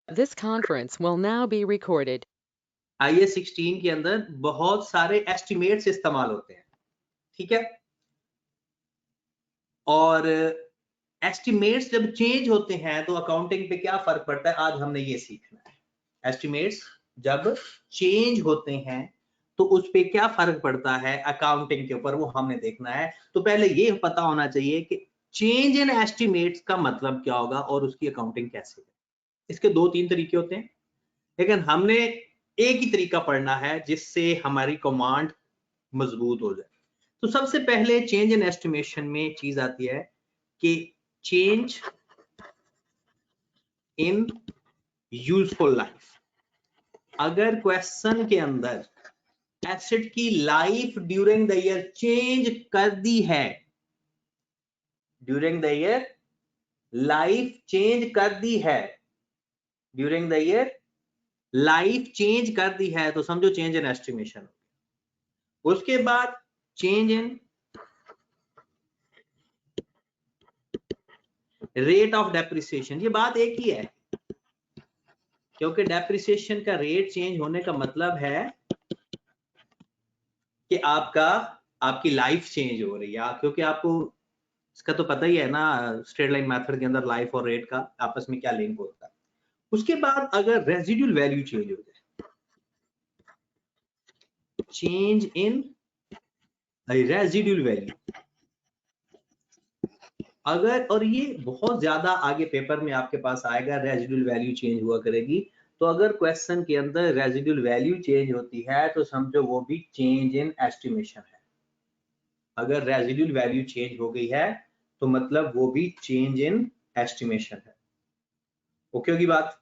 This conference will now be recorded. IAS 16 के अंदर बहुत सारे एस्टिमेट्स इस्तेमाल होते हैं, ठीक है। और एस्टिमेट्स जब चेंज होते हैं तो अकाउंटिंग पे क्या फर्क पड़ता है, आज हमने ये सीखना है। एस्टिमेट्स जब चेंज होते हैं तो उस पे क्या फर्क पड़ता है अकाउंटिंग के ऊपर, वो हमने देखना है। तो पहले ये पता होना चाहिए कि चेंज इन एस्टिमेट्स का मतलब क्या होगा और उसकी अकाउंटिंग कैसे है। इसके 2-3 तरीके होते हैं, लेकिन हमने एक ही तरीका पढ़ना है जिससे हमारी कमांड मजबूत हो जाए। तो सबसे पहले चेंज इन एस्टिमेशन में चीज आती है कि चेंज इन यूजफुल लाइफ। अगर क्वेश्चन के अंदर एसेट की life during the year change कर दी है, during the year life change कर दी है, during the year life change कर दी है, तो समझो चेंज इन एस्टिमेशन। उसके बाद change in rate of depreciation. ये बात एक ही है, क्योंकि डेप्रिसिएशन का रेट चेंज होने का मतलब है कि आपकी लाइफ चेंज हो रही है। क्योंकि आपको इसका तो पता ही है ना, स्ट्रेट लाइन मेथड के अंदर लाइफ और रेट का आपस में क्या लिंक होता है। उसके बाद अगर रेजिडुअल वैल्यू चेंज हो जाए, चेंज इन रेजिडुअल वैल्यू, अगर, और ये बहुत ज्यादा आगे पेपर में आपके पास आएगा, रेजिडुअल वैल्यू चेंज हुआ करेगी। तो अगर क्वेश्चन के अंदर रेजिडुअल वैल्यू चेंज होती है तो समझो वो भी चेंज इन एस्टिमेशन है। अगर रेजिडुअल वैल्यू चेंज हो गई है तो मतलब वो भी चेंज इन एस्टिमेशन है। ओके होगी बात।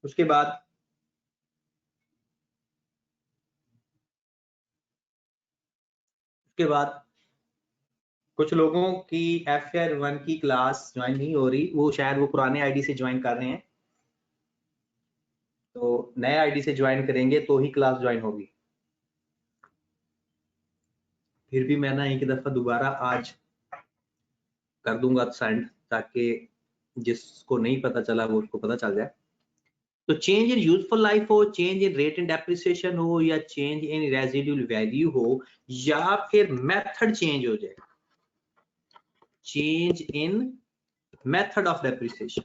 उसके बाद कुछ लोगों की FR1 की क्लास ज्वाइन नहीं हो रही, वो शायद वो पुराने आईडी से ज्वाइन कर रहे हैं, तो नए आईडी से ज्वाइन करेंगे तो ही क्लास ज्वाइन होगी। फिर भी मैं ना एक दफा दोबारा आज कर दूंगा सेंड, ताकि जिसको नहीं पता चला वो उसको पता चल जाए। तो चेंज इन यूजफुल लाइफ हो, change in rate and depreciation हो, या चेंज इन रेजिडुअल वैल्यू हो, या फिर मेथड चेंज हो जाए, change in method of depreciation,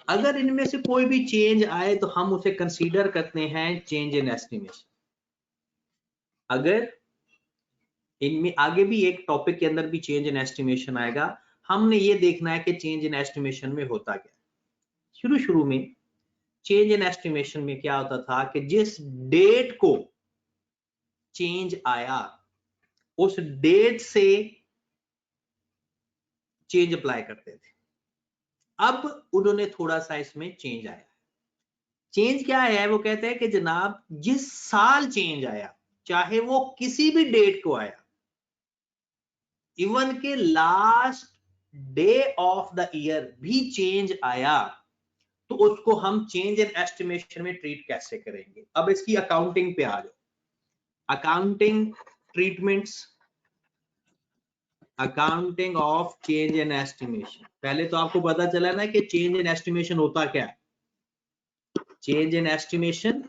अगर इनमें से कोई भी चेंज आए तो हम उसे कंसीडर करते हैं चेंज इन एस्टिमेशन। अगर इनमें आगे भी एक टॉपिक के अंदर भी चेंज इन एस्टिमेशन आएगा, हमने ये देखना है कि चेंज इन एस्टिमेशन में होता क्या। शुरू में चेंज इन एस्टिमेशन में क्या होता था कि जिस डेट को चेंज आया उस डेट से चेंज अप्लाई करते थे। अब उन्होंने थोड़ा सा इसमें चेंज आया। चेंज क्या है, वो कहते हैं कि जनाब जिस साल चेंज आया, चाहे वो किसी भी डेट को आया, इवन के last day of the year भी चेंज आया, तो उसको हम चेंज इन एस्टिमेशन में ट्रीट कैसे करेंगे। अब इसकी अकाउंटिंग पे आ जाओ। Accounting treatments, accounting of change in estimation. पहले तो आपको पता चला ना कि चेंज इन एस्टिमेशन होता क्या है। चेंज इन एस्टिमेशन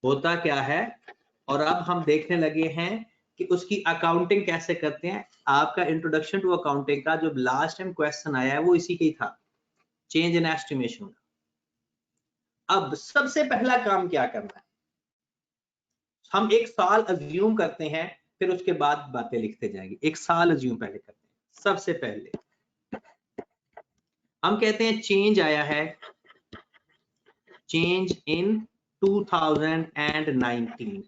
होता क्या है, और अब हम देखने लगे हैं कि उसकी अकाउंटिंग कैसे करते हैं। आपका इंट्रोडक्शन टू अकाउंटिंग का जो लास्ट टाइम क्वेश्चन आया है वो इसी का ही था, चेंज इन एस्टिमेशन। अब सबसे पहला काम क्या करना है, हम एक साल अज्यूम करते हैं, फिर उसके बाद बातें लिखते जाएंगे। एक साल अज्यूम पहले करते हैं। सबसे पहले हम कहते हैं चेंज आया है, चेंज इन 2019।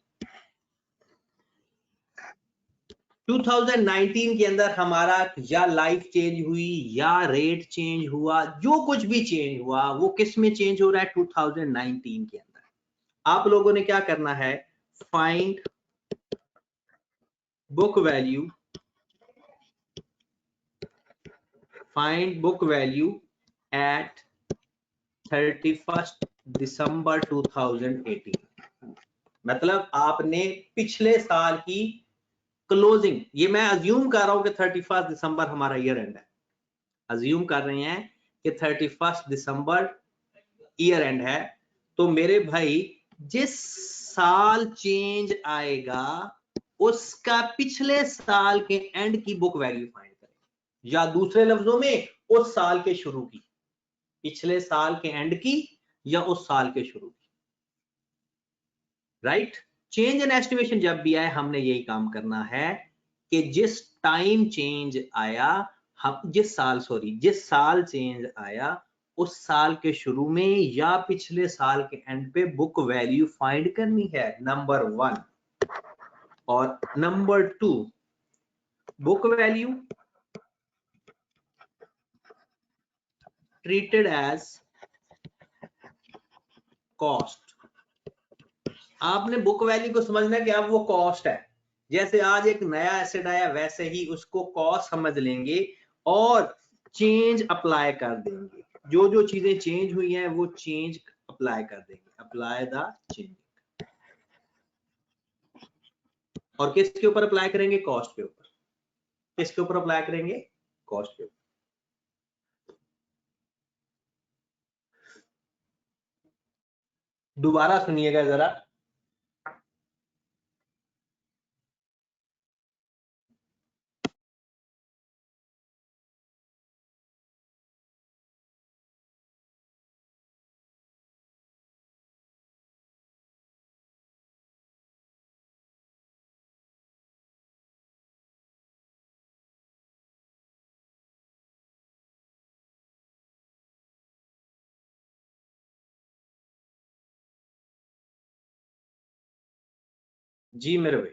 2019 के अंदर हमारा या लाइफ चेंज हुई या रेट चेंज हुआ, जो कुछ भी चेंज हुआ वो किस में चेंज हो रहा है, 2019 के अंदर। आप लोगों ने क्या करना है, find book value, find book value at 31 दिसंबर 2018। मतलब आपने पिछले साल की क्लोजिंग, ये मैं अज्यूम कर रहा हूं कि 31 दिसंबर हमारा ईयर एंड है, अज्यूम कर रहे हैं कि 31 दिसंबर ईयर एंड है, तो मेरे भाई जिस साल चेंज आएगा उसका पिछले साल के एंड की बुक वैल्यू फाइंड करें, या दूसरे लफ्जों में उस साल के शुरू की, पिछले साल के एंड की या उस साल के शुरू की, राइट। चेंज इन एस्टिमेशन जब भी आए हमने यही काम करना है कि जिस टाइम चेंज आया, हम जिस साल चेंज आया उस साल के शुरू में या पिछले साल के एंड पे बुक वैल्यू फाइंड करनी है, नंबर 1। और number 2, book value treated as cost. आपने बुक वैल्यू को समझना कि अब वो कॉस्ट है, जैसे आज एक नया एसेट आया वैसे ही उसको कॉस्ट समझ लेंगे और चेंज अप्लाई कर देंगे, जो जो चीजें चेंज हुई हैं वो चेंज अप्लाई कर देंगे, अप्लाई द चेंज। और किसके ऊपर अप्लाई करेंगे? कॉस्ट के ऊपर। किसके ऊपर अप्लाई करेंगे? कॉस्ट के ऊपर। दोबारा सुनिएगा जरा, जी मेरे भाई।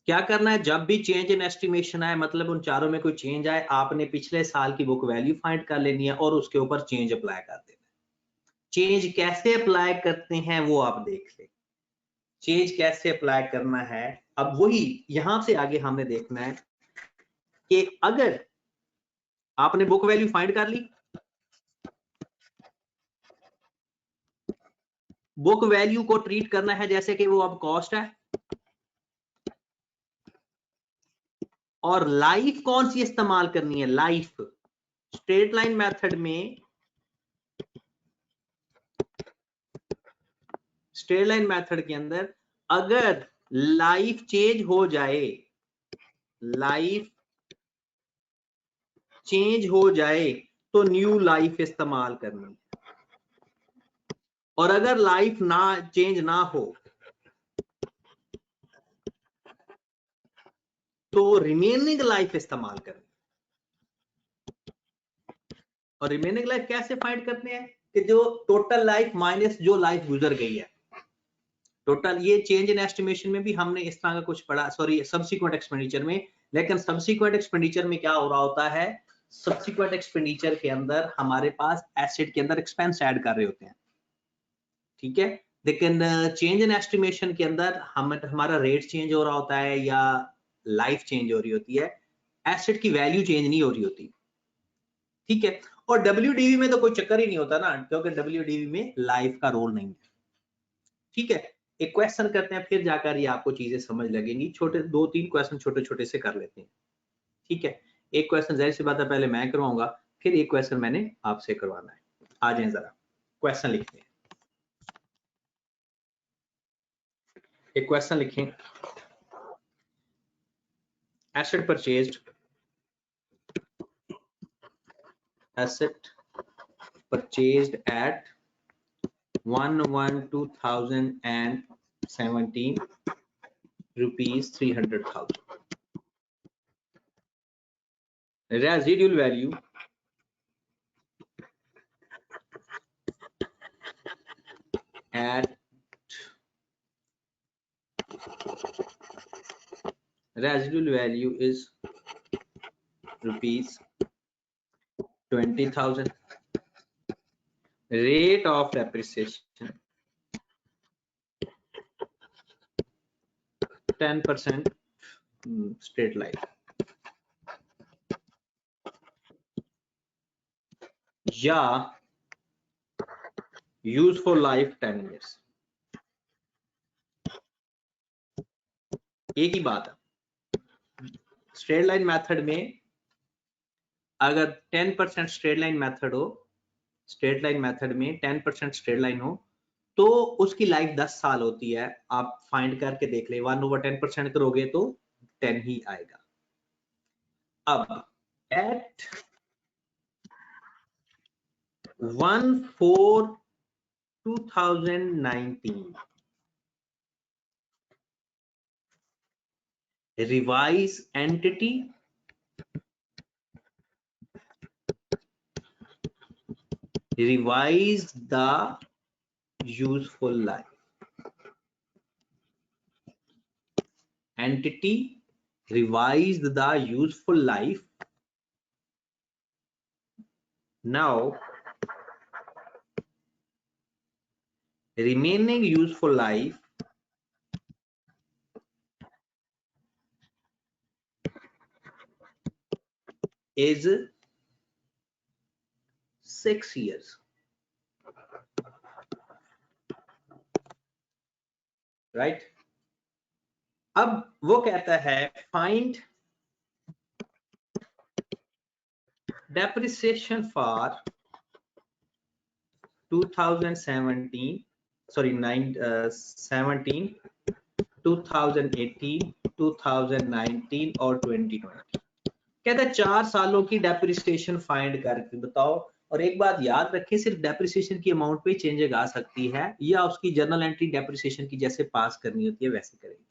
क्या करना है, जब भी चेंज इन एस्टिमेशन आए, मतलब उन चारों में कोई चेंज आए, आपने पिछले साल की बुक वैल्यू फाइंड कर लेनी है और उसके ऊपर चेंज अप्लाई कर देना है। चेंज कैसे अप्लाई करते हैं वो आप देख ले, चेंज कैसे अप्लाई करना है। अब वही यहां से आगे हमने देखना है कि अगर आपने बुक वैल्यू फाइंड कर ली, बुक वैल्यू को ट्रीट करना है जैसे कि वो अब कॉस्ट है, और लाइफ कौन सी इस्तेमाल करनी है? लाइफ स्ट्रेट लाइन मेथड में, स्ट्रेट लाइन मेथड के अंदर अगर लाइफ चेंज हो जाए, लाइफ चेंज हो जाए तो न्यू लाइफ इस्तेमाल करनी है, और अगर लाइफ ना चेंज ना हो तो रिमेनिंग लाइफ इस्तेमाल करनी। और रिमेनिंग लाइफ कैसे फाइंड करते हैं कि जो टोटल लाइफ माइनस जो लाइफ गुजर गई है, टोटल। ये चेंज इन एस्टिमेशन में भी हमने इस तरह का कुछ पढ़ा, सॉरी सब्सिक्वेंट एक्सपेंडिचर में। लेकिन सब्सिक्वेंट एक्सपेंडिचर में क्या हो रहा होता है, सब्सिक्वेंट एक्सपेंडिचर के अंदर हमारे पास एसेट के अंदर एक्सपेंस ऐड कर रहे होते हैं, ठीक है। लेकिन चेंज इन एस्टिमेशन के अंदर हमारा रेट चेंज हो रहा होता है या लाइफ चेंज हो रही होती है, एसेट की वैल्यू चेंज नहीं हो रही होती, ठीक है। और WDV में तो कोई चक्कर ही नहीं होता ना, क्योंकि WDV में लाइफ का रोल नहीं है, ठीक है। एक क्वेश्चन करते हैं, फिर जाकर ये आपको चीजें समझ लगेंगी। छोटे 2-3 क्वेश्चन छोटे छोटे से कर लेते हैं, ठीक है। एक क्वेश्चन जाहिर सी बात है पहले मैं करवाऊंगा, फिर एक क्वेश्चन मैंने आपसे करवाना है। आ जाए जरा, क्वेश्चन लिखते हैं। एक क्वेश्चन लिखें, asset purchased, asset purchased at 1/1/2017 rupees 300,000. Residual value at residual value is rupees 20,000. Rate of depreciation 10% straight line, या useful life 10 years। एक ही बात है, स्ट्रेट लाइन मेथड में अगर 10% स्ट्रेट लाइन मेथड हो, स्ट्रेट लाइन मेथड में 10% straight line हो तो उसकी लाइफ 10 साल होती है। आप फाइंड करके देख ले, 1/10% करोगे तो 10 ही आएगा। अब eight 1/4/2019 revise entity revise the useful life, entity revised the useful life. Now remaining useful life is 6 years, right? अब वो कहता है find depreciation for 2017 sorry 17 2018 2019 और 2020। कहता है 4 सालों की डेप्रिसिएशन फाइंड करके बताओ। और एक बात याद रखें, सिर्फ डेप्रिसिएशन की अमाउंट पे चेंजेस आ सकती है या उसकी जर्नल एंट्री डेप्रिसिएशन की जैसे पास करनी होती है वैसे करेंगे।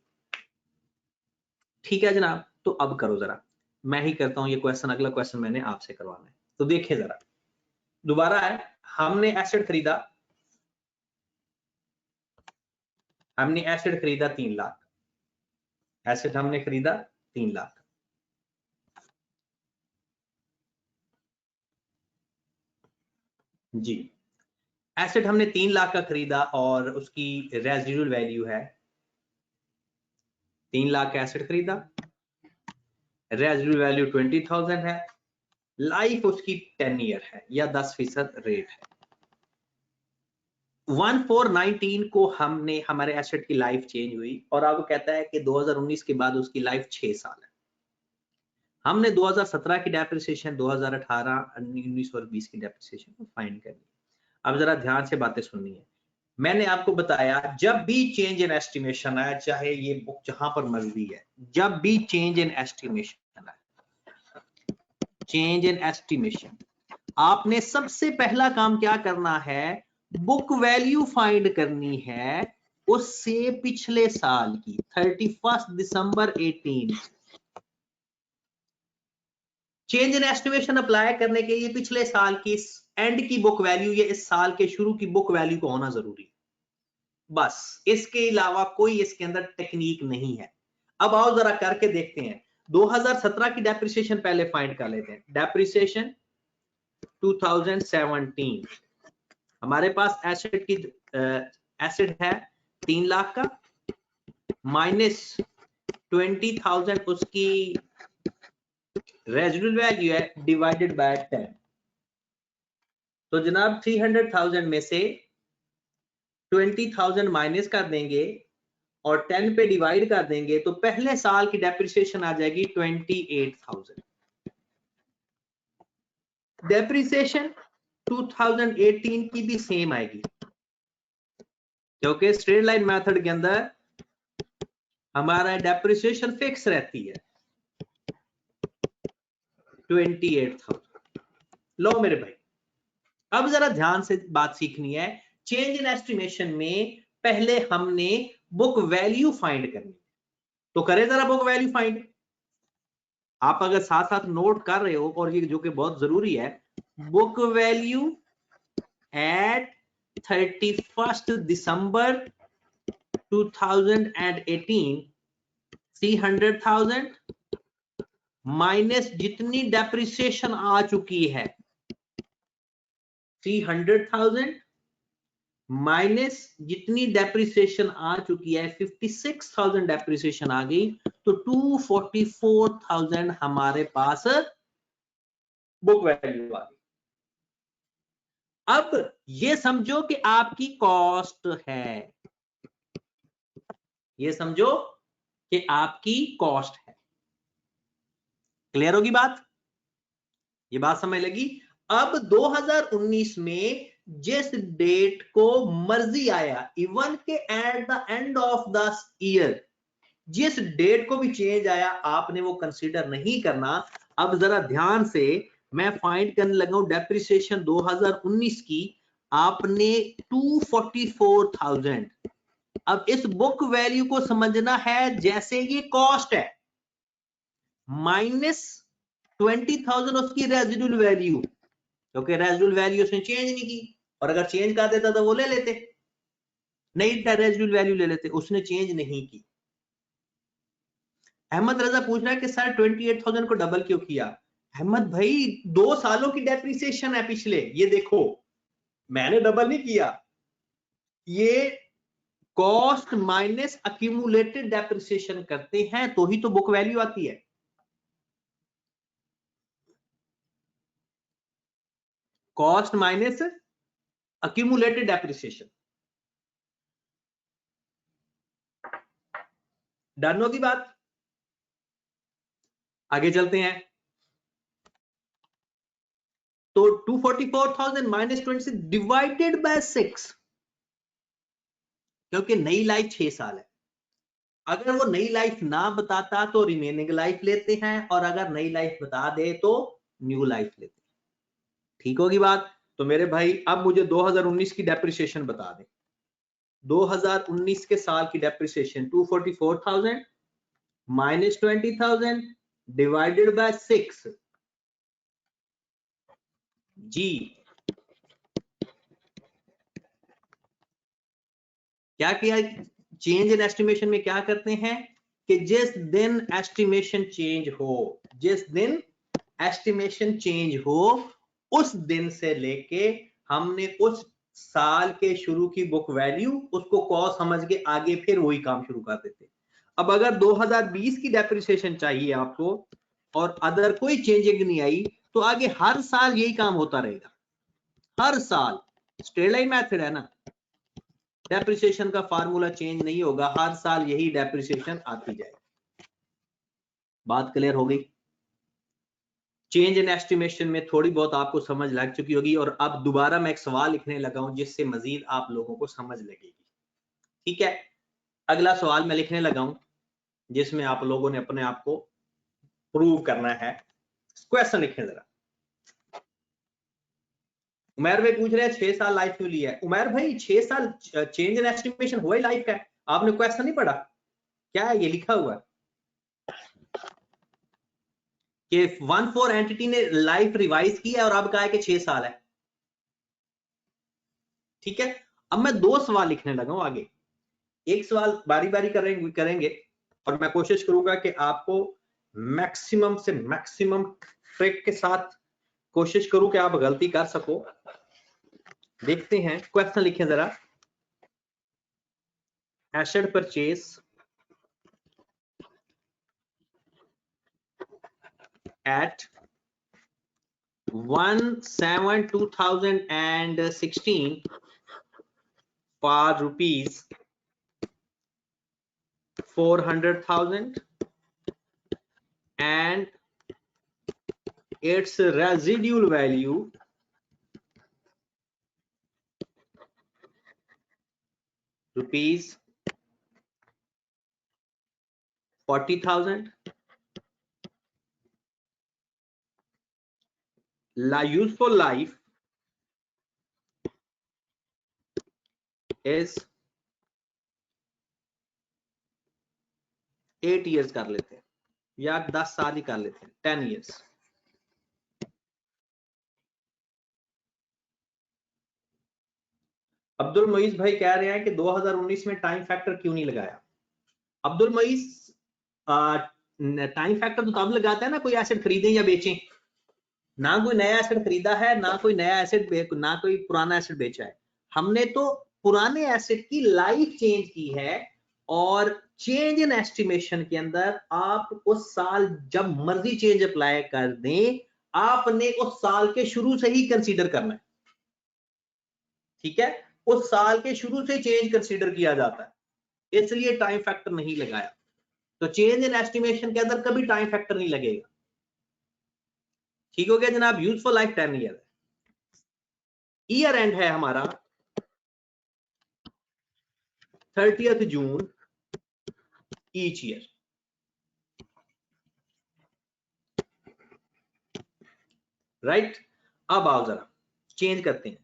ठीक है जनाब, तो अब करो जरा, मैं ही करता हूं ये क्वेश्चन, अगला क्वेश्चन मैंने आपसे करवाना है। तो देखिए जरा, दोबारा है, हमने एसेट खरीदा, हमने एसेट खरीदा 3 लाख, एसेट हमने खरीदा 3 लाख। जी, एसेट हमने 3 लाख का खरीदा और उसकी रेजिडुअल वैल्यू है 3 लाख का एसेट खरीदा, रेजिडुअल वैल्यू 20,000 है, लाइफ उसकी 10 ईयर है या 10% रेट है। 1/4/19 को हमने हमारे एसेट की लाइफ चेंज हुई और आपको कहता है कि 2019 के बाद उसकी लाइफ 6 साल है। हमने 2017 की डेप्रिसिएशन, 2018, 19 और 20 की डेप्रिसिएशन फाइंड करनी। अब जरा ध्यान से बातें सुननी है। मैंने आपको बताया जब भी चेंज इन एस्टिमेशन आया, चाहे ये बुक जहां पर मर्जी है, जब भी चेंज इन एस्टिमेशन आया, चेंज इन एस्टिमेशन, आपने सबसे पहला काम क्या करना है, बुक वैल्यू फाइंड करनी है उससे पिछले साल की 31 दिसंबर 18। चेंज इन एस्टिमेशन अप्लाई करने के लिए पिछले साल की एंड की बुक वैल्यू या इस साल के शुरू की बुक वैल्यू को होना जरूरी है, बस, इसके अलावा कोई इसके अंदर टेक्निक नहीं है। अब आओ जरा करके देखते हैं। 2017 की डेप्रिसिएशन पहले फाइंड कर लेते हैं। डेप्रिसिएशन 2017, हमारे पास एसेट की एसेट है 3 लाख का, माइनस 20,000 उसकी रेजिडुअल वैल्यू है, डिवाइडेड बाय 10। तो जनाब 300,000 में से 20,000 माइनस कर देंगे और 10 पे डिवाइड कर देंगे तो पहले साल की डेप्रिसिएशन आ जाएगी 28,000। डेप्रिसिएशन 2018 की भी सेम आएगी क्योंकि स्ट्रेट लाइन मेथड के अंदर हमारा डेप्रिसिएशन फिक्स रहती है 28,000। लो मेरे भाई, अब जरा ध्यान से बात सीखनी है। चेंज इन एस्टिमेशन में पहले हमने बुक वैल्यू फाइंड करनी, तो करें जरा बुक वैल्यू फाइंड। आप अगर साथ साथ नोट कर रहे हो, और ये जो कि बहुत जरूरी है, बुक वैल्यू एट 31 दिसंबर 2018, 300,000 माइनस जितनी डेप्रिसिएशन आ चुकी है, 300,000 माइनस जितनी डेप्रिसिएशन आ चुकी है, 56,000 डेप्रिसिएशन आ गई, तो 244,000 हमारे पास बुक वैल्यू आ गई। अब ये समझो कि आपकी कॉस्ट है, ये समझो कि आपकी कॉस्ट है। क्लियर होगी बात? ये बात समझ लगी। अब 2019 में जिस डेट को मर्जी आया, इवन के at the end of the year जिस डेट को भी चेंज आया, आपने वो कंसीडर नहीं करना। अब जरा ध्यान से मैं फाइंड करने लगा हूं डेप्रिसिएशन 2019 की, आपने 244,000। अब इस बुक वैल्यू को समझना है जैसे ये कॉस्ट है माइनस 20,000 उसकी रेजिडुअल वैल्यू, क्योंकि रेजिडुअल वैल्यू उसने चेंज नहीं की, और अगर चेंज कर देता तो वो ले लेते, नहीं रेजिडुअल वैल्यू ले लेते, उसने चेंज नहीं की। अहमद रजा पूछ रहा है कि सर 28,000 को डबल क्यों किया? अहमद भाई 2 सालों की डेप्रिसिएशन है पिछले, ये देखो मैंने डबल नहीं किया, ये कॉस्ट माइनस अक्यूमुलेटेड डेप्रिसिएशन करते हैं तो ही तो बुक वैल्यू आती है। Cost minus accumulated depreciation. Done होगी बात? आगे चलते हैं। तो 244,000 माइनस 26 डिवाइडेड बाय 6, क्योंकि नई लाइफ 6 साल है। अगर वो नई लाइफ ना बताता तो रिमेनिंग लाइफ लेते हैं, और अगर नई लाइफ बता दे तो न्यू लाइफ लेते हैं। ठीक होगी बात? तो मेरे भाई अब मुझे 2019 की डेप्रिसिएशन बता दें। 2019 के साल की डेप्रिसिएशन 244,000 माइनस 20,000 डिवाइडेड बाय 6। जी क्या किया? चेंज इन एस्टिमेशन में क्या करते हैं कि जिस दिन एस्टिमेशन चेंज हो, जिस दिन एस्टिमेशन चेंज हो उस दिन से लेके हमने उस साल के शुरू की बुक वैल्यू उसको कॉस्ट समझ के आगे फिर वही काम शुरू कर देते। अब अगर 2020 की डेप्रिसिएशन चाहिए आपको और अदर कोई चेंजिंग नहीं आई, तो आगे हर साल यही काम होता रहेगा, हर साल स्ट्रेट लाइन मेथड है ना, डेप्रिसिएशन का फार्मूला चेंज नहीं होगा, हर साल यही डेप्रिसिएशन आती जाएगी। बात क्लियर हो गई? चेंज इन एस्टिमेशन में थोड़ी बहुत आपको समझ लग चुकी होगी, और अब दोबारा मैं एक सवाल लिखने लगा हूं जिससे मजीद आप लोगों को समझ लगेगी। ठीक है, अगला सवाल मैं लिखने लगा हूं जिसमें आप लोगों ने अपने आप को प्रूव करना है। क्वेश्चन लिखें जरा। उमर भाई पूछ रहे हैं 6 साल लाइफ क्यों लिया है? उमर भाई 6 साल चेंज इन एस्टिमेशन हुआ ही लाइफ का, आपने क्वेश्चन नहीं पढ़ा? क्या है ये लिखा हुआ कि 1/4 एंटिटी ने लाइफ रिवाइज की है और अब कहा है कि 6 साल है। ठीक है, अब मैं 2 सवाल लिखने लगा हूं आगे, एक सवाल बारी बारी करेंगे और मैं कोशिश करूंगा कि आपको मैक्सिमम से मैक्सिमम ट्रिक के साथ कोशिश करूं कि आप गलती कर सको। देखते हैं, क्वेश्चन लिखें जरा। Asset purchase at 1/7/2016 for rupees 400,000 and its residual value rupees 40,000. Useful life is 8 years कर लेते हैं या 10 साल ही कर लेते हैं, 10 years। अब्दुल मोइज भाई कह रहे हैं कि 2019 में टाइम फैक्टर क्यों नहीं लगाया? अब्दुल मोइज टाइम फैक्टर तो तब लगाता है ना कोई एसेट खरीदें या बेचें, ना कोई नया एसेट खरीदा है, ना कोई नया एसेट, ना कोई पुराना एसेट बेचा है। हमने तो पुराने एसेट की लाइफ चेंज की है, और चेंज इन एस्टिमेशन के अंदर आप उस साल जब मर्जी चेंज अप्लाई कर दें, आपने उस साल के शुरू से ही कंसीडर करना है। ठीक है, उस साल के शुरू से चेंज कंसीडर किया जाता है, इसलिए टाइम फैक्टर नहीं लगाया। तो चेंज इन एस्टिमेशन के अंदर कभी टाइम फैक्टर नहीं लगेगा। ठीक हो गया जनाब, useful life 10 year. Year and है हमारा 30th जून ईच ईयर। राइट, अब आओ जरा चेंज करते हैं।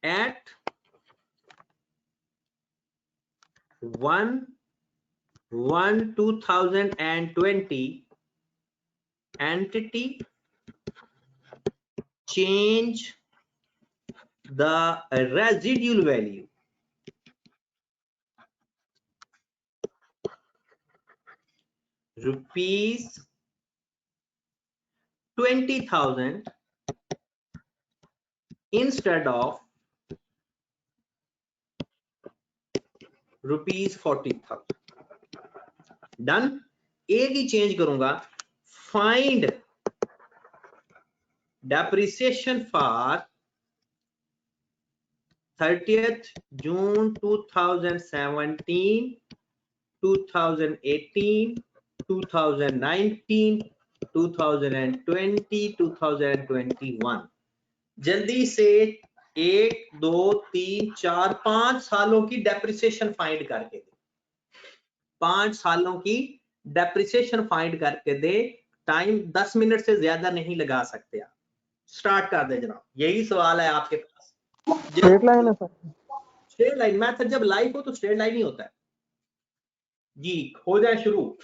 At 1/1/2020 entity change the residual value rupees 20,000 instead of rupees 40,000। Done. एक ही चेंज करूंगा, find depreciation for 30th June 2017, 2018, 2019, 2020, 2021। जल्दी से 1 2 3 4 5 सालों की डेप्रिसिएशन फाइंड करके दे। 5 सालों की डेप्रिसिएशन फाइंड करके दे। टाइम 10 मिनट से ज्यादा नहीं लगा सकते आप। स्टार्ट कर दे जनाब, यही सवाल है आपके पास। स्ट्रेट लाइन है सर? स्ट्रेट लाइन मैथड जब लाइव हो तो स्ट्रेट लाइन ही होता है जी। हो जाए शुरू।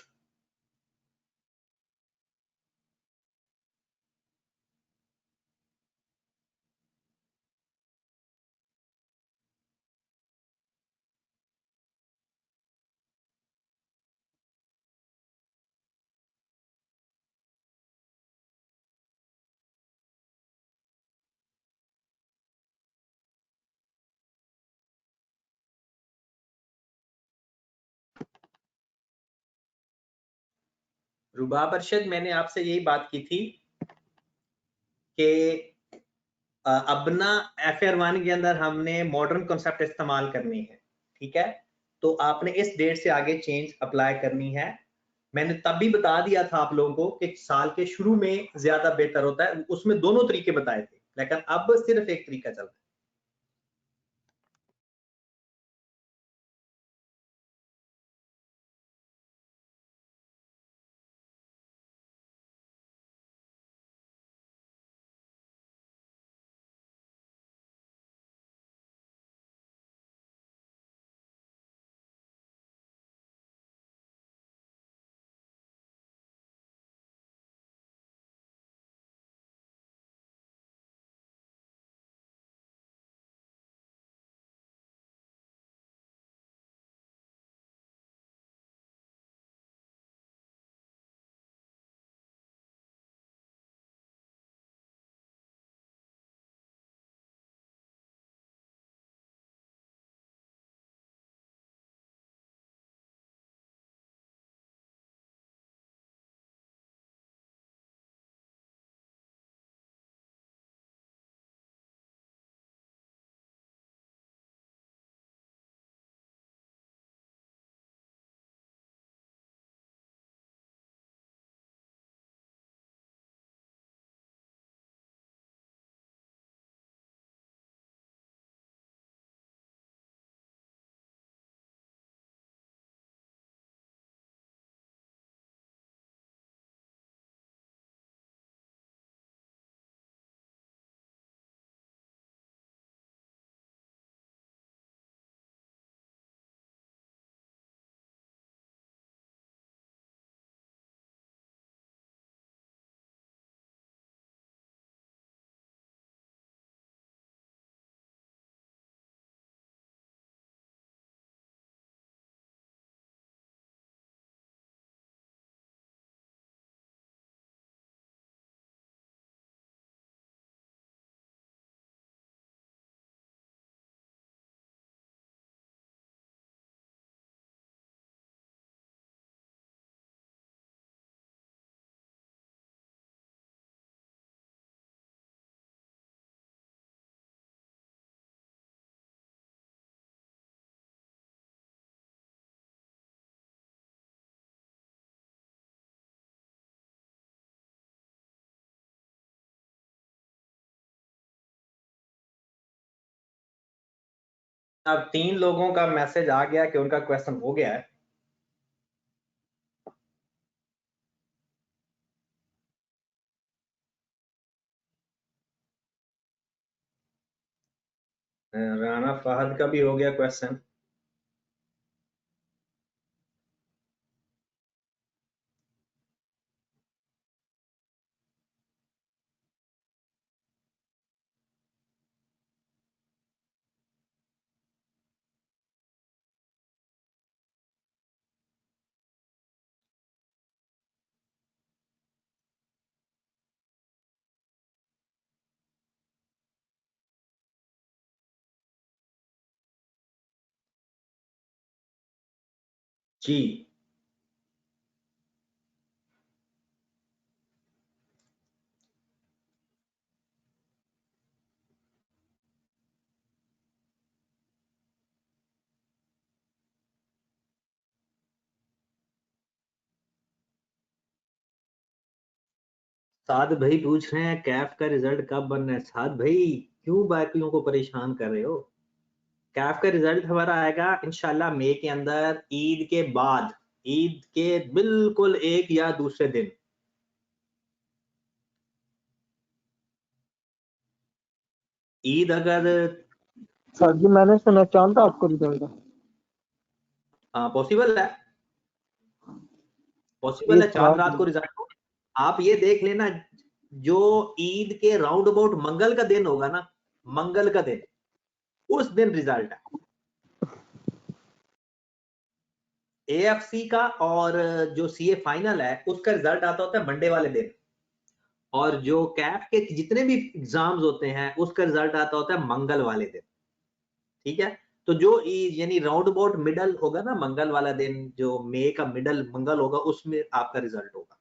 रुबाब अरशद, मैंने आपसे यही बात की थी कि अब ना FR1 के अंदर हमने मॉडर्न कॉन्सेप्ट इस्तेमाल करनी है, ठीक है? तो आपने इस डेट से आगे चेंज अप्लाई करनी है। मैंने तब भी बता दिया था आप लोगों को कि साल के शुरू में ज्यादा बेहतर होता है, उसमें दोनों तरीके बताए थे, लेकिन अब सिर्फ एक तरीका चल रहा है। अब 3 लोगों का मैसेज आ गया कि उनका क्वेश्चन हो गया है। राना फहद का भी हो गया क्वेश्चन। जी साद भाई पूछ रहे हैं कैफ का रिजल्ट कब बनना है। साद भाई क्यों बाकियों को परेशान कर रहे हो? कैफ का रिजल्ट हमारा आएगा इंशाल्लाह मई के अंदर, ईद के बाद, ईद के बिल्कुल एक या दूसरे दिन। ईद अगर सर जी मैंने सुना चांद था आपको रिजल्ट। पॉसिबल है, पॉसिबल ये है सुना चांद रात को रिजल्ट हो। आप ये देख लेना, जो ईद के राउंड अबाउट मंगल का दिन होगा ना, मंगल का दिन, उस दिन रिजल्ट है एएफसी का। और जो सीए फाइनल है उसका रिजल्ट आता होता है मंडे वाले दिन। और जो कैफ के जितने भी एग्जाम्स होते हैं उसका रिजल्ट आता होता है मंगल वाले दिन। ठीक है, तो जो यानी राउंड अबाउट मिडल होगा ना, मंगल वाला दिन, जो मई का मिडल मंगल होगा, उसमें आपका रिजल्ट होगा।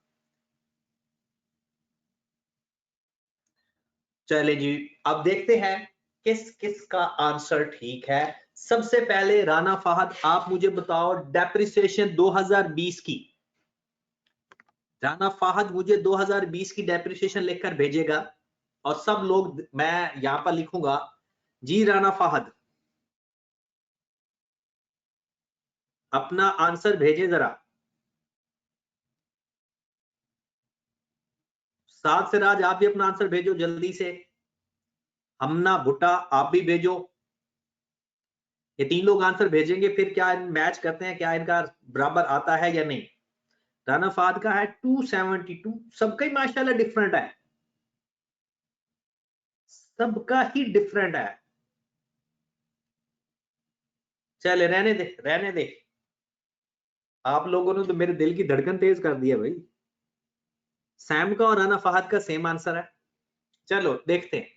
चले जी, अब देखते हैं किस किस का आंसर ठीक है। सबसे पहले राना फहद, आप मुझे बताओ डेप्रिसिएशन 2020 की। राना फहद मुझे 2020 की डेप्रिसिएशन लिखकर भेजेगा और सब लोग, मैं यहां पर लिखूंगा जी राना फहद, अपना आंसर भेजे जरा। साथ से राज आप भी अपना आंसर भेजो जल्दी से। हमना भुट्टा आप भी भेजो। ये 3 लोग आंसर भेजेंगे, फिर क्या मैच करते हैं, क्या इनका बराबर आता है या नहीं। राना फहद का है 272, सबका ही माशाल्लाह डिफरेंट है, सबका ही डिफरेंट है। चले रहने दे, रहने दे। आप लोगों ने तो मेरे दिल की धड़कन तेज कर दी है भाई। सैम का और राना फहद का सेम आंसर है। चलो देखते हैं,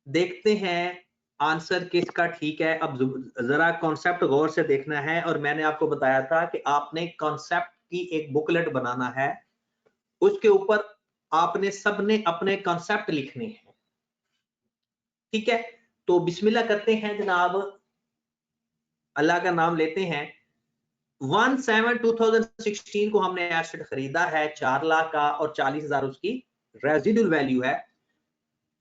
देखते हैं आंसर किसका ठीक है। अब जरा कॉन्सेप्ट गौर से देखना है, और मैंने आपको बताया था कि आपने कॉन्सेप्ट की एक बुकलेट बनाना है, उसके ऊपर आपने सबने अपने कॉन्सेप्ट लिखने हैं। ठीक है, तो बिस्मिल्लाह करते हैं जनाब, अल्लाह का नाम लेते हैं। 1/7/2016 को हमने एसेट खरीदा है 4 लाख का, और 40,000 उसकी रेजिडुअल वैल्यू है।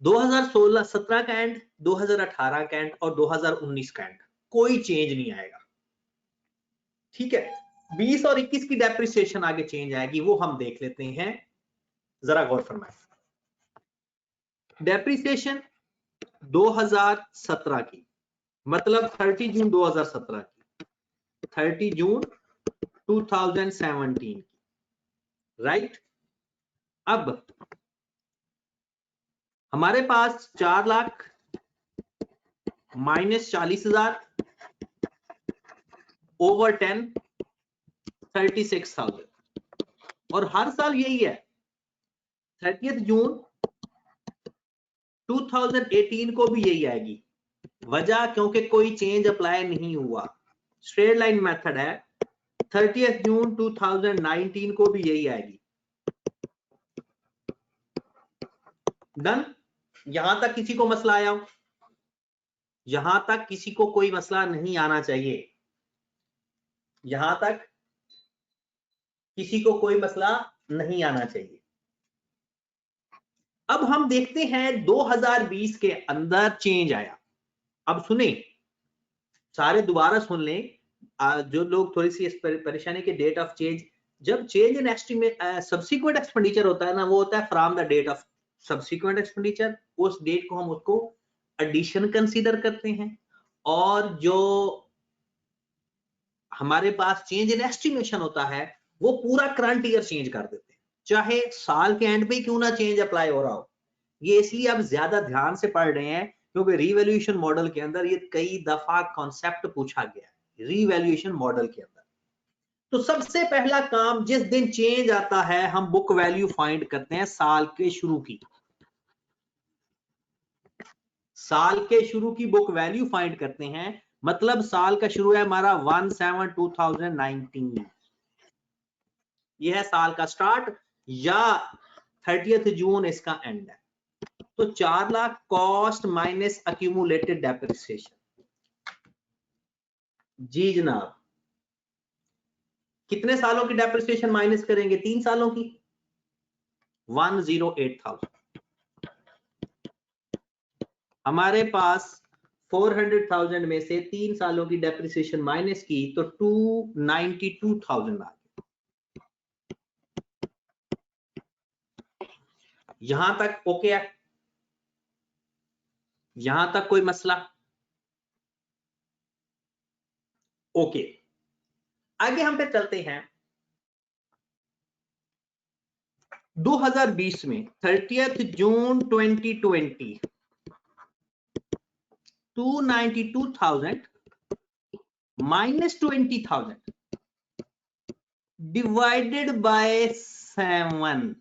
2016-17 का एंड, 2018 का एंड और 2019 का एंड, कोई चेंज नहीं आएगा। ठीक है, 20 और 21 की डेप्रिसिएशन आगे चेंज आएगी, वो हम देख लेते हैं, जरा गौर फरमाएं। डेप्रिसिएशन 2017 की, मतलब 30 जून 2017 की, 30 जून 2017 की, राइट। अब हमारे पास 4 लाख माइनस 40,000 ओवर 10, 36,000, और हर साल यही है। 30 जून 2018 को भी यही आएगी। वजह क्योंकि कोई चेंज अप्लाई नहीं हुआ, स्ट्रेट लाइन मेथड है। 30 जून 2019 को भी यही आएगी। डन, यहां तक किसी को मसला आया हो? यहां तक किसी को कोई मसला नहीं आना चाहिए, यहां तक किसी को कोई मसला नहीं आना चाहिए। अब हम देखते हैं 2020 के अंदर चेंज आया। अब सुने, सारे दोबारा सुन लें, जो लोग थोड़ी सी इस परेशानी के डेट ऑफ चेंज, जब change in estimate subsequent expenditure होता है ना, वो होता है from the date of subsequent expenditure, उस डेट को हम उसको एडिशन कंसीडर करते हैं, और जो हमारे पास चेंज इन एस्टिमेशन होता है वो पूरा करंट ईयर चेंज कर देते हैं, चाहे साल के एंड पे क्यों ना चेंज अप्लाई हो रहा हो। ये इसलिए आप ज्यादा ध्यान से पढ़ रहे हैं क्योंकि रीवैल्यूएशन मॉडल के अंदर ये कई दफा कॉन्सेप्ट पूछा गया है रीवैल्यूएशन मॉडल के अंदर। तो सबसे पहला काम, जिस दिन चेंज आता है हम बुक वैल्यू फाइंड करते हैं साल के शुरू की, साल के शुरू की बुक वैल्यू फाइंड करते हैं। मतलब साल का शुरू है हमारा 1/7/2019, यह है साल का स्टार्ट, या 30 जून इसका एंड है। तो 4 lakh cost minus accumulated depreciation. जी जनाब, कितने सालों की डेप्रिसिएशन माइनस करेंगे? 3 सालों की, 108,000। हमारे पास 400,000 में से 3 सालों की डेप्रिसिएशन माइनस की तो 292,000 आ गया। यहां तक ओके है? यहां तक कोई मसला? ओके, आगे हम पे चलते हैं। 2020 में 30 जून 2020 292,000 minus 20,000 divided by 7,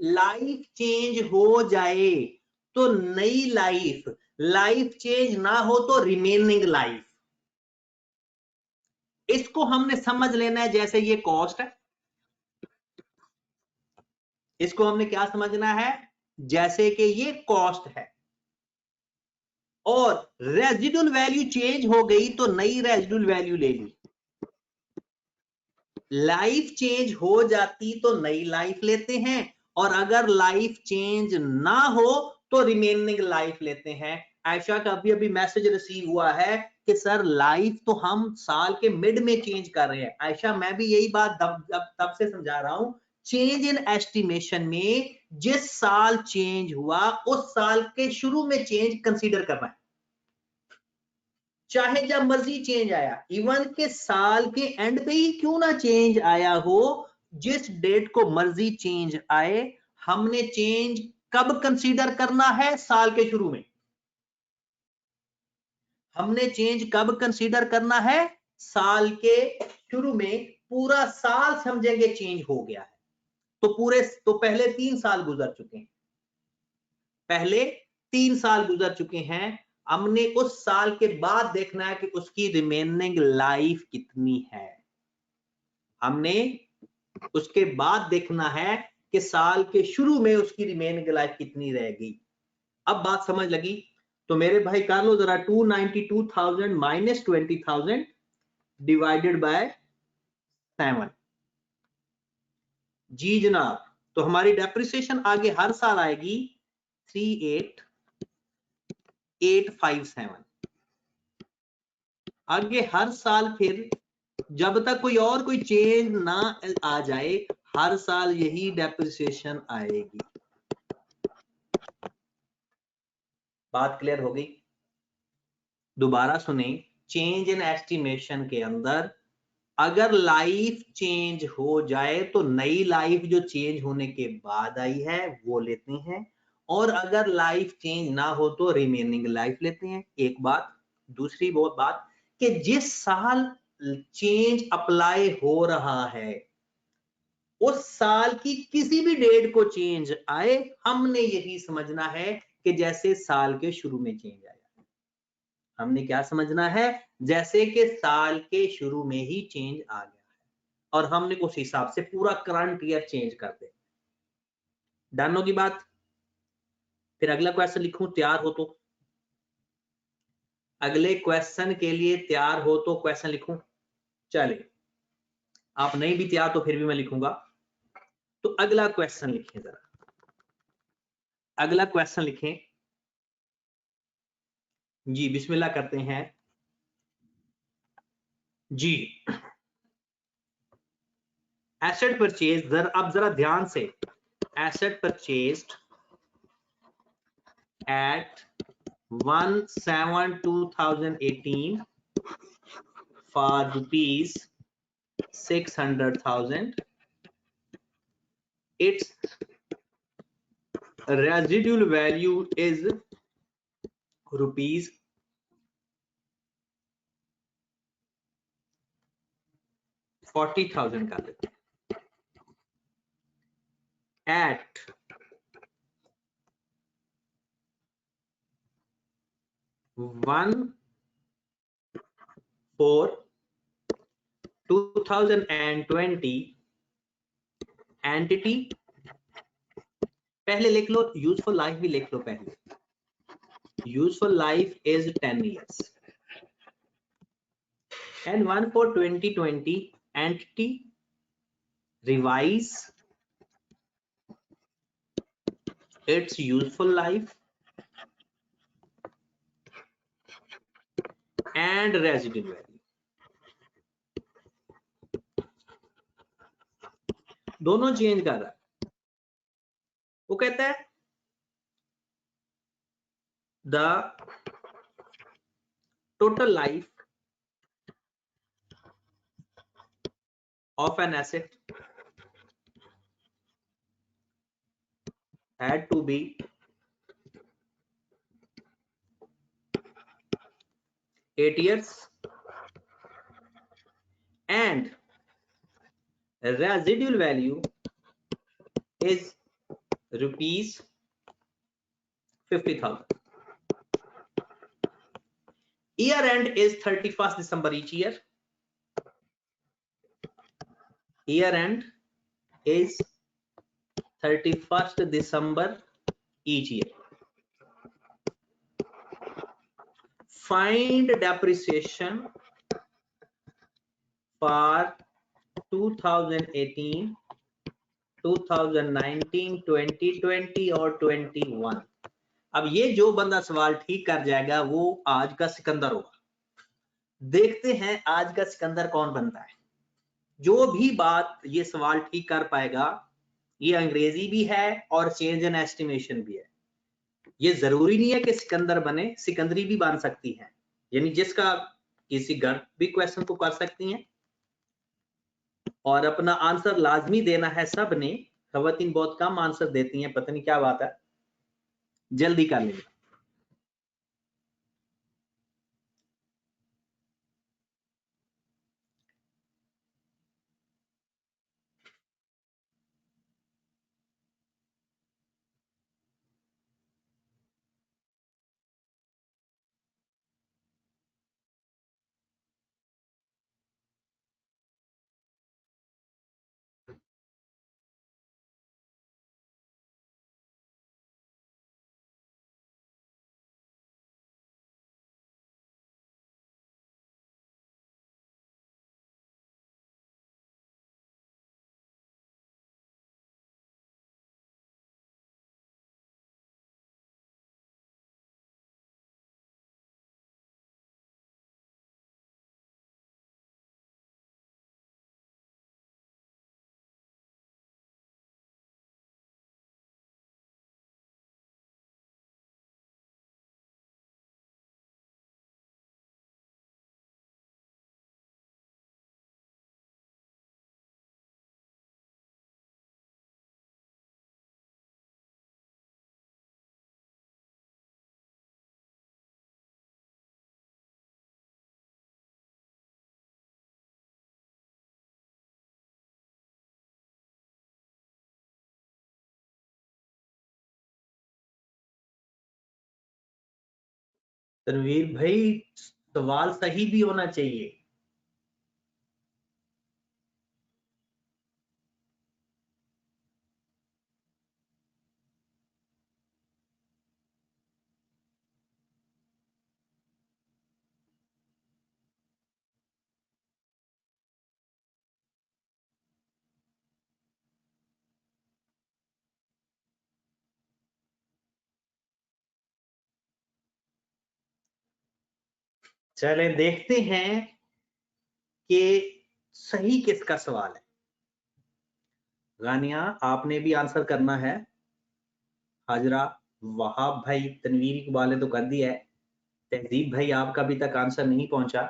life change हो जाए तो नई लाइफ, लाइफ चेंज ना हो तो रिमेनिंग लाइफ, इसको हमने समझ लेना है जैसे ये कॉस्ट है, इसको हमने क्या समझना है? जैसे कि ये कॉस्ट है, और रेजिडुअल वैल्यू चेंज हो गई तो नई रेजिडुअल वैल्यू ले ली, लाइफ चेंज हो जाती तो नई लाइफ लेते हैं, और अगर लाइफ चेंज ना हो तो रिमेनिंग लाइफ लेते हैं। आयशा का अभी अभी मैसेज रिसीव हुआ है कि सर लाइफ तो हम साल के मिड में चेंज कर रहे हैं। आयशा मैं भी यही बात तब से समझा रहा हूं, चेंज इन एस्टिमेशन में जिस साल चेंज हुआ उस साल के शुरू में चेंज कंसीडर करना है, चाहे जब मर्जी चेंज आया, इवन के साल के एंड पे ही क्यों ना चेंज आया हो, जिस डेट को मर्जी चेंज आए, हमने चेंज कब कंसीडर करना है? साल के शुरू में। हमने चेंज कब कंसीडर करना है? साल के शुरू में। पूरा साल समझेंगे चेंज हो गया है तो पहले 3 साल गुजर चुके हैं, पहले 3 साल गुजर चुके हैं, हमने उस साल के बाद देखना है कि उसकी रिमेनिंग लाइफ कितनी है। हमने उसके बाद देखना है कि साल के शुरू में उसकी रिमेनिंग लाइफ कितनी रहेगी। अब बात समझ लगी? तो मेरे भाई कर लो जरा, 292,000 माइनस 20,000 डिवाइडेड बाय 7। जी जनाब, तो हमारी डेप्रिसिएशन आगे हर साल आएगी 38,857। आगे हर साल फिर जब तक कोई चेंज ना आ जाए, हर साल यही डेप्रिसिएशन आएगी। बात क्लियर हो गई? दोबारा सुने, चेंज इन एस्टिमेशन के अंदर अगर लाइफ चेंज हो जाए तो नई लाइफ जो चेंज होने के बाद आई है वो लेते हैं, और अगर लाइफ चेंज ना हो तो रिमेनिंग लाइफ लेते हैं। एक बात। दूसरी बात कि जिस साल चेंज अप्लाई हो रहा है उस साल की किसी भी डेट को चेंज आए, हमने यही समझना है कि जैसे साल के शुरू में चेंज आया। हमने क्या समझना है? जैसे कि साल के शुरू में ही चेंज आ गया है, और हमने उस हिसाब से पूरा करंट ईयर चेंज कर दे। डन होगी बात? फिर अगला क्वेश्चन लिखूं, तैयार हो तो? अगले क्वेश्चन के लिए तैयार हो तो क्वेश्चन लिखूं? चलिए, आप नहीं भी तैयार तो फिर भी मैं लिखूंगा। तो अगला क्वेश्चन लिखें जरा, अगला क्वेश्चन लिखें। जी बिस्मिल्लाह करते हैं जी। एसेट परचेज, अब जरा ध्यान से, asset purchased at 1/7/2018 for rupees 600,000. Its residual value is rupees 40,000 कर देते हैं। At 1/4/2020 एंटिटी, पहले लिख लो, यूजफुल लाइफ भी लिख लो पहले, useful life is 10 years and 1/4/2020 entity revise its useful life and residual value, दोनों चेंज कर रहा है। वो कहता है the total life of an asset had to be 8 years and residual value is rupees 50,000. Year end is 31st December each year. Year end is 31st December each year. Find depreciation for 2018, 2019, 2020 और 21। अब ये जो बंदा सवाल ठीक कर जाएगा वो आज का सिकंदर होगा। देखते हैं आज का सिकंदर कौन बनता है। जो भी बात ये सवाल ठीक कर पाएगा, ये अंग्रेजी भी है और चेंज इन एस्टिमेशन भी है। ये जरूरी नहीं है कि सिकंदर बने, सिकंदरी भी बन सकती है, यानी जिसका किसी घर भी क्वेश्चन को कर सकती हैं और अपना आंसर लाजमी देना है सब ने। खवातीन बहुत कम आंसर देती हैं, पता नहीं क्या बात है, जल्दी कर लेंगे। तनवीर भाई सवाल सही भी होना चाहिए। चले देखते हैं कि सही किसका सवाल है। गानिया आपने भी आंसर करना है। हाजरा, वहाब भाई, तनवीर इकबाल ने तो कर दिया है। तहजीब भाई आपका अभी तक आंसर नहीं पहुंचा।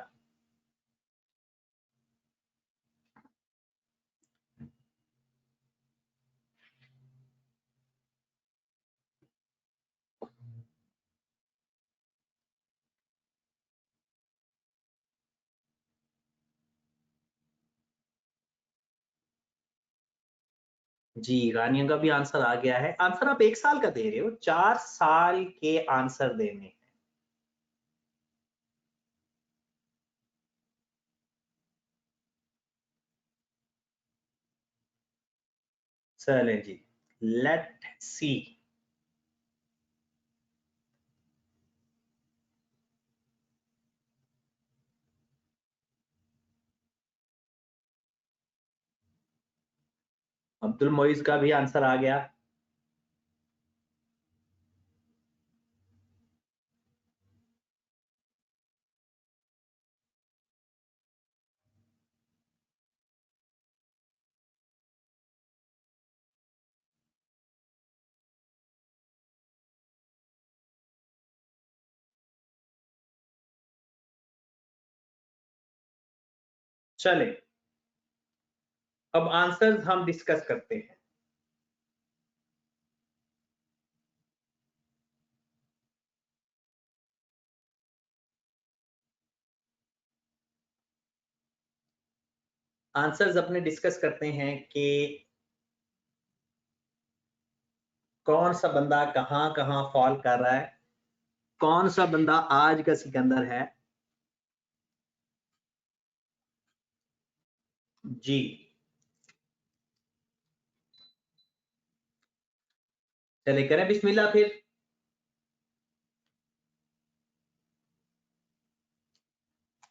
जी, गानिया का भी आंसर आ गया है। आंसर आप 1 साल का दे रहे हो, 4 साल के आंसर देने। चलें जी, लेट सी। अब्दुल मोइज का भी आंसर आ गया। चले, अब आंसर्स हम डिस्कस करते हैं। आंसर्स अपने डिस्कस करते हैं कि कौन सा बंदा कहां कहां फॉल कर रहा है, कौन सा बंदा आज का सिकंदर है। जी, चले करें बिस्मिल्लाह फिर।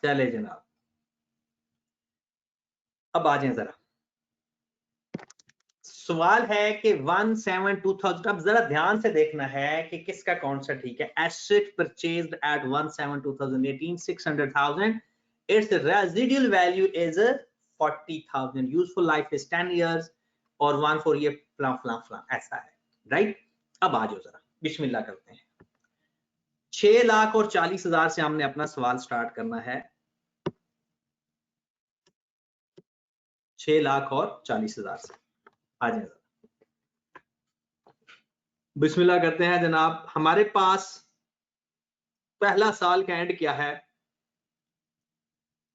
चले जनाब, अब आ जाए जरा। सवाल है कि 1,7,2,000। अब जरा ध्यान से देखना है कि किसका कौन सा ठीक है। Asset purchased at 1,7,2018 600,000, its residual value is 40,000, useful life is 10 years, और 1 4 ये फ्ला फ्ला फ्ला ऐसा है, राइट। अब आ जाओ जरा, बिस्मिल्लाह करते हैं। 6,40,000 से हमने अपना सवाल स्टार्ट करना है। 6,40,000 से आ जाए। बिस्मिल्लाह करते हैं जनाब। हमारे पास पहला साल का एंड क्या है,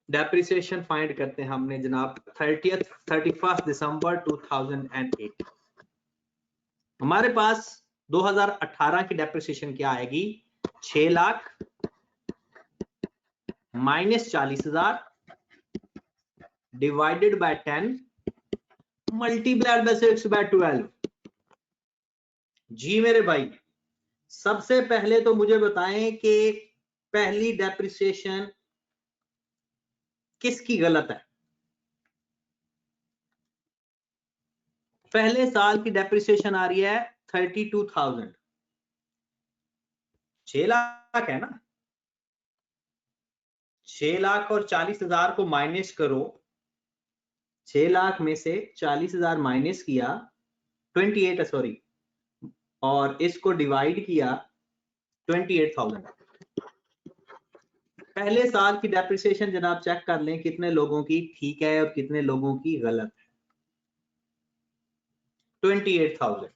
डेप्रिसिएशन फाइंड करते हैं हमने जनाब 31 दिसंबर 2008। हमारे पास 2018 की डेप्रिसिएशन क्या आएगी, 6 lakh minus 40,000 divided by 10 multiplied by 6/12। जी मेरे भाई, सबसे पहले तो मुझे बताएं कि पहली डेप्रिसिएशन किसकी गलत है। पहले साल की डेप्रिसिएशन आ रही है 32,000, 6 लाख है ना। 6 लाख और 40,000 को माइनस करो, 6 लाख में से 40,000 माइनस किया 28, सॉरी, और इसको डिवाइड किया 28,000। पहले साल की डेप्रिसिएशन जनाब चेक कर लें कितने लोगों की ठीक है और कितने लोगों की गलत है। 28,000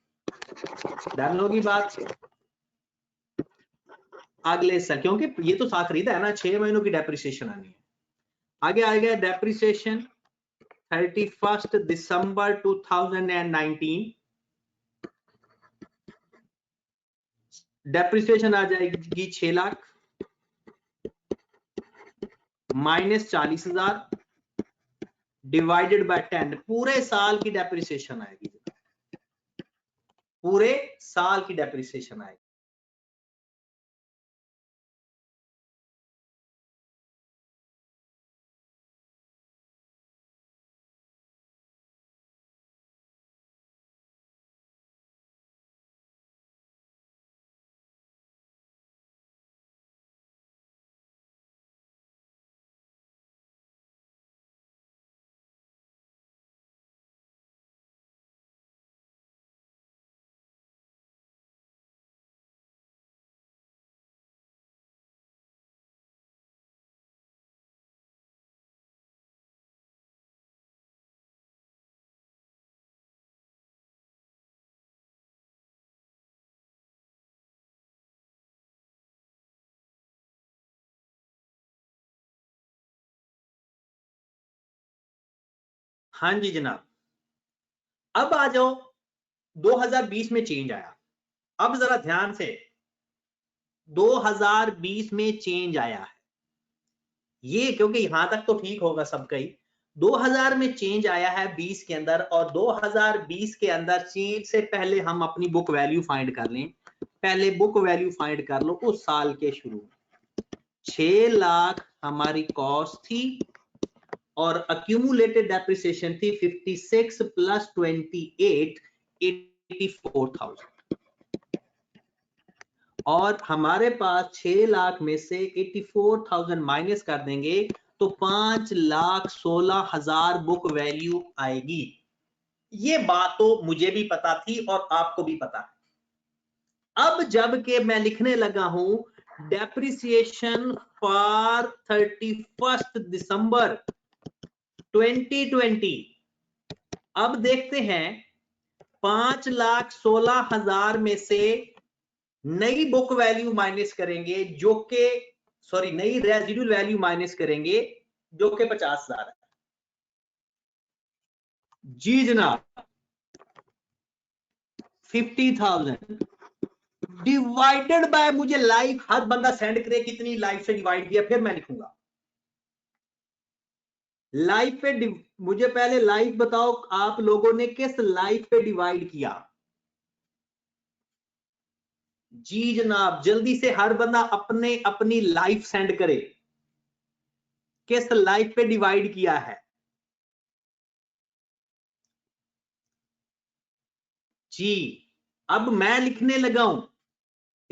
डन होगी बात। अगले साल, क्योंकि ये तो साल खरीदा है ना, 6 महीनों की डेप्रिसिएशन आनी है। आगे आएगा डेप्रिसिएशन 31 दिसंबर 2019। डेप्रिसिएशन आ जाएगी 6 लाख माइनस 40,000 डिवाइडेड बाय 10। पूरे साल की डेप्रिसिएशन आएगी, पूरे साल की डेप्रिसिएशन आएगी। हाँ जी जनाब, अब आ जाओ 2020 में चेंज आया। अब जरा ध्यान से, 2020 में चेंज आया है ये, क्योंकि यहां तक तो ठीक होगा सबका ही। 2000 में चेंज आया है 20 के अंदर, और 2020 के अंदर चेंज से पहले हम अपनी बुक वैल्यू फाइंड कर लें। पहले बुक वैल्यू फाइंड कर लो उस साल के शुरू में। 6 लाख हमारी कॉस्ट थी और अक्यूमुलेटेड डेप्रिसिएशन थी 56 प्लस 28 84,000, और हमारे पास 6 लाख में से 84,000 माइनस कर देंगे तो 5,16,000 बुक वैल्यू आएगी। ये बात तो मुझे भी पता थी और आपको भी पता है। अब जब के मैं लिखने लगा हूं डेप्रिसिएशन फॉर 31 दिसंबर 2020, अब देखते हैं 5,16,000 में से नई बुक वैल्यू माइनस करेंगे जो कि नई रेजिडुअल वैल्यू माइनस करेंगे जो कि 50,000 है। जी जनाब, 50,000 डिवाइडेड बाय, मुझे लाइफ हर बंदा सेंड करे कितनी लाइफ से डिवाइड किया, फिर मैं लिखूंगा लाइफ पे। मुझे पहले लाइफ बताओ, आप लोगों ने किस लाइफ पे डिवाइड किया? जी जनाब, जल्दी से हर बंदा अपने अपनी लाइफ सेंड करे, किस लाइफ पे डिवाइड किया है? जी, अब मैं लिखने लगा हूं,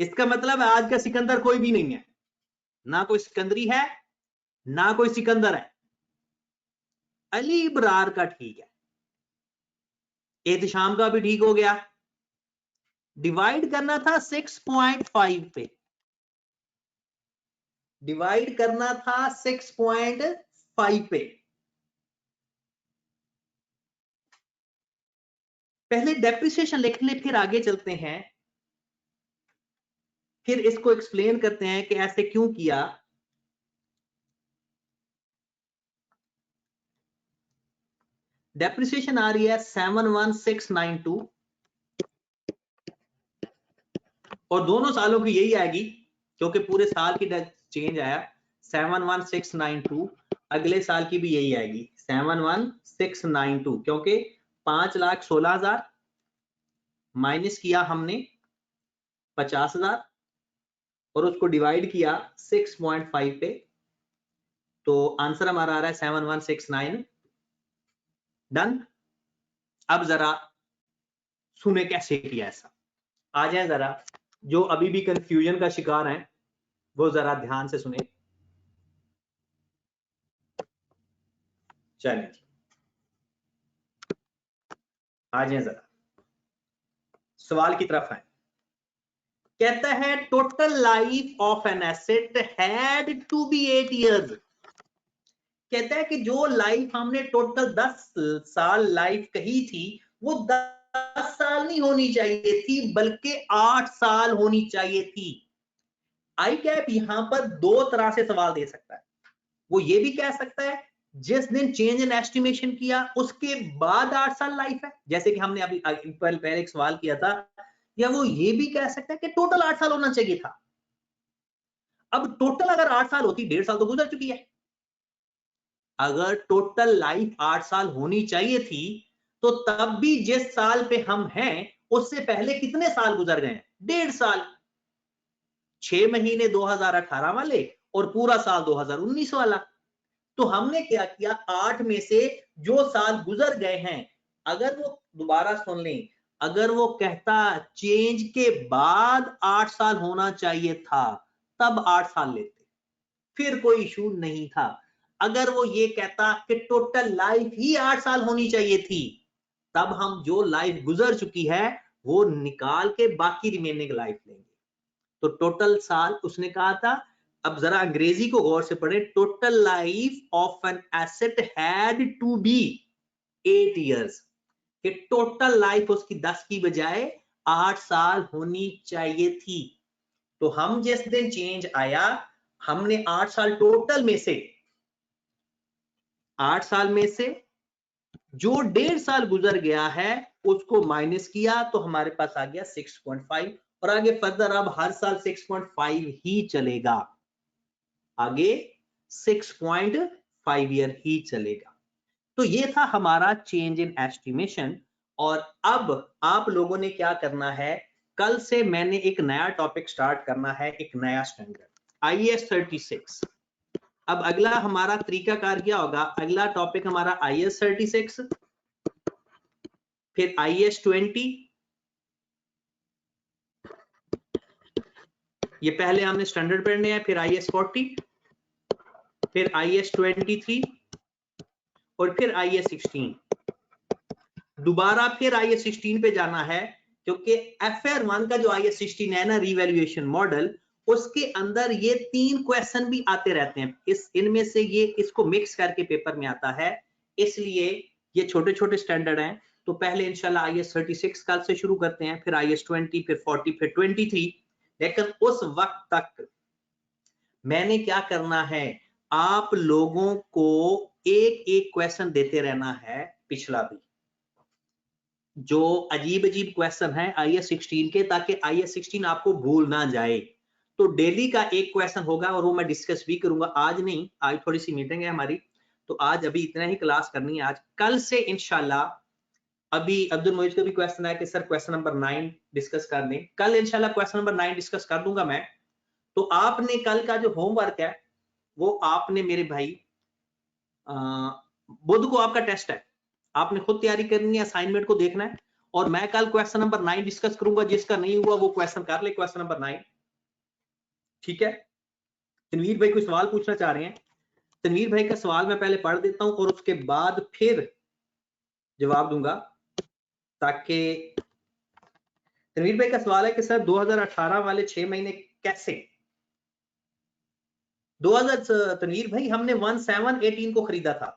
इसका मतलब है आज का सिकंदर कोई भी नहीं है, ना कोई सिकंदरी है ना कोई सिकंदर है। अली इब्रार का ठीक है, एहतशाम का भी ठीक हो गया। डिवाइड करना था 6.5 पे, डिवाइड करना था 6.5 पे। पहले डेप्रिसिएशन लिख ले, फिर आगे चलते हैं, फिर इसको एक्सप्लेन करते हैं कि ऐसे क्यों किया। डेप्रिसिएशन आ रही है 71692, और दोनों सालों की यही आएगी क्योंकि पूरे साल की चेंज आया 71692, अगले साल की भी यही आएगी 71692, क्योंकि 5,16,000 माइनस किया हमने 50,000 और उसको डिवाइड किया 6.5 पे, तो आंसर हमारा आ रहा है 7169। डन। अब जरा सुने कैसे किया ऐसा, आ जाए जरा, जो अभी भी कंफ्यूजन का शिकार हैं वो जरा ध्यान से सुने। चलिए आ जाए जरा सवाल की तरफ है। कहता है total life of an asset had to be 8 years. कहता है कि जो लाइफ हमने टोटल 10 साल लाइफ कही थी वो 10 साल नहीं होनी चाहिए थी बल्कि 8 साल होनी चाहिए थी। आई कैप यहां पर दो तरह से सवाल दे सकता है। वो ये भी कह सकता है जिस दिन चेंज इन एस्टिमेशन किया उसके बाद 8 साल लाइफ है, जैसे कि हमने अभी पहले एक सवाल किया था, या वो ये भी कह सकता है कि टोटल 8 साल होना चाहिए था। अब टोटल अगर 8 साल होती, 1.5 साल तो गुजर चुकी है। अगर टोटल लाइफ 8 साल होनी चाहिए थी तो तब भी जिस साल पे हम हैं उससे पहले कितने साल गुजर गए? 1.5 साल। 6 महीने 2018 वाले और पूरा साल 2019 वाला। तो हमने क्या किया, 8 में से जो साल गुजर गए हैं, अगर वो दोबारा सुन लें, अगर वो कहता चेंज के बाद 8 साल होना चाहिए था तब 8 साल लेते, फिर कोई इशू नहीं था। अगर वो ये कहता कि टोटल लाइफ ही 8 साल होनी चाहिए थी, तब हम जो लाइफ गुजर चुकी है वो निकाल के बाकी रिमेनिंग लाइफ लेंगे। तो टोटल साल उसने कहा था। अब जरा अंग्रेजी को गौर से पढ़े, total life of an asset had to be 8 years, कि टोटल लाइफ उसकी 10 की बजाय 8 साल होनी चाहिए थी। तो हम जिस दिन चेंज आया हमने 8 साल टोटल में से 8 साल में से जो 1.5 साल गुजर गया है उसको माइनस किया तो हमारे पास आ गया 6.5 और आगे फर्दर अब हर साल 6.5 ही चलेगा, आगे 6.5 ईयर ही चलेगा। तो ये था हमारा चेंज इन एस्टिमेशन। और अब आप लोगों ने क्या करना है, कल से मैंने एक नया टॉपिक स्टार्ट करना है, एक नया स्टैंडर्ड IAS 36। अब अगला हमारा तरीकाकार क्या होगा, अगला टॉपिक हमारा IAS 36, फिर IAS 20, ये पहले हमने स्टैंडर्ड पढ़ने हैं, फिर IAS 40, फिर IAS 23 और फिर IAS 16। दोबारा फिर IAS 16 पे जाना है क्योंकि FR1 का जो IAS 16 है ना, रिवैल्यूएशन मॉडल, उसके अंदर ये 3 क्वेश्चन भी आते रहते हैं। इनमें से ये इसको मिक्स करके पेपर में आता है, इसलिए ये छोटे छोटे स्टैंडर्ड हैं। तो पहले इंशाल्लाह IAS 36 कल से शुरू करते हैं, फिर IAS 20, फिर 40, फिर 23। लेकिन उस वक्त तक मैंने क्या करना है, आप लोगों को एक एक क्वेश्चन देते रहना है, पिछला भी जो अजीब अजीब क्वेश्चन है IAS 16 के, ताकि IAS 16 आपको भूल ना जाए। तो डेली का एक क्वेश्चन होगा और वो मैं डिस्कस भी करूंगा, आज नहीं, आज थोड़ी सी मीटिंग है हमारी, तो आज अभी इतना ही क्लास करनी है। आज कल से इंशाल्लाह, अभी अब्दुल मोइज का भी क्वेश्चन है कि सर क्वेश्चन नंबर 9 डिस्कस कर लें, कल इंशाल्लाह क्वेश्चन नंबर 9 डिस्कस कर दूंगा मैं। तो आपने कल का जो होमवर्क है वो आपने मेरे भाई बुध को आपका टेस्ट है, आपने खुद तैयारी करनी है, असाइनमेंट को देखना है, और मैं कल क्वेश्चन नंबर 9 डिस्कस करूंगा। जिसका नहीं हुआ वो क्वेश्चन कर ले, क्वेश्चन नंबर 9, ठीक है। तनवीर भाई कोई सवाल पूछना चाह रहे हैं, तनवीर भाई का सवाल मैं पहले पढ़ देता हूं और उसके बाद फिर जवाब दूंगा, ताकि तनवीर भाई का सवाल है कि सर 2018 वाले 6 महीने कैसे। 2000 तनवीर भाई हमने 1718 को खरीदा था,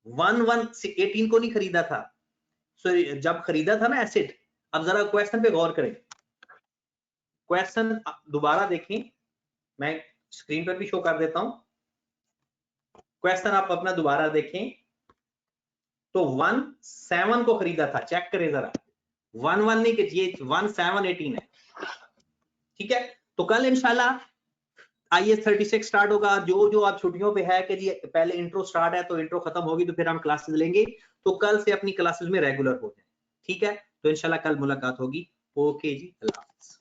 1118 को नहीं खरीदा था। सॉरी, जब खरीदा था ना एसेट। अब जरा क्वेश्चन पे गौर करें, क्वेश्चन दोबारा देखें, मैं स्क्रीन पर भी शो कर देता हूं। क्वेश्चन आप अपना दोबारा देखें, तो 17 को खरीदा था, चेक करें जरा, 11 नहीं कि ये 1718 है, ठीक है। तो कल इंशाल्लाह IAS 36 स्टार्ट होगा। जो जो आप छुट्टियों पे है कि जी पहले इंट्रो स्टार्ट है, तो इंट्रो खत्म होगी तो फिर हम क्लासेस लेंगे, तो कल से अपनी क्लासेस में रेगुलर हो जाए, ठीक है। तो इंशाल्लाह कल मुलाकात होगी। ओके जी, अल्लाह हाफिज।